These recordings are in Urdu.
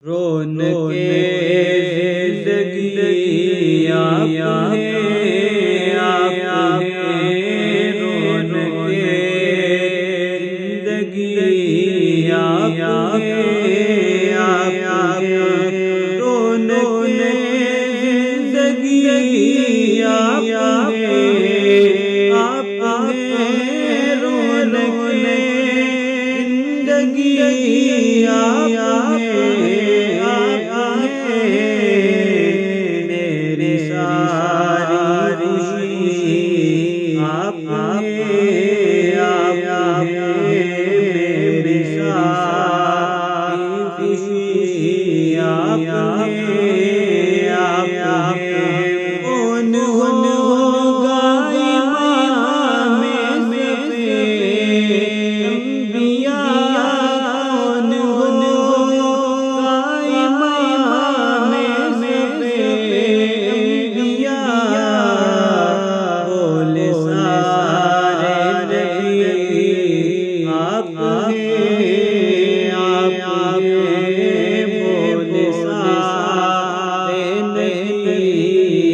رونق زندگی آپ ہیں، آپ ہیں، رونق زندگی آپ ہیں، آپ ہیں، رونق زندگی آپ ہیں، آپ ہیں، رونق زندگی آپ ہیں۔ میری ساری خوشی آپ ہیں، آپ ہیں، میری ساری خوشی آپ ہیں، آپ ہیں، کون ہوگا امام انبیاء، کون ہوگا امام بولے سارے نبی آپ ہیں، آپ ہیں، بولے سارے نبی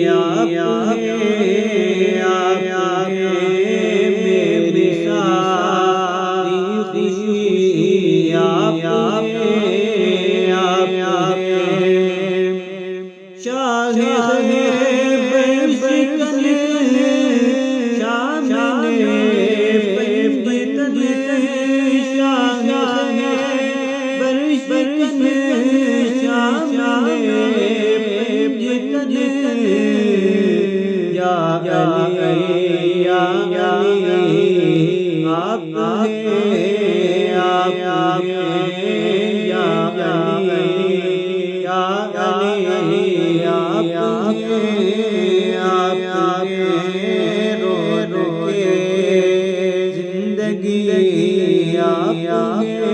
آپ ہیں، آپ ہیں، میری ساری خوشی آپ ہیں، آپ ہیں، شاہ زندگی آپ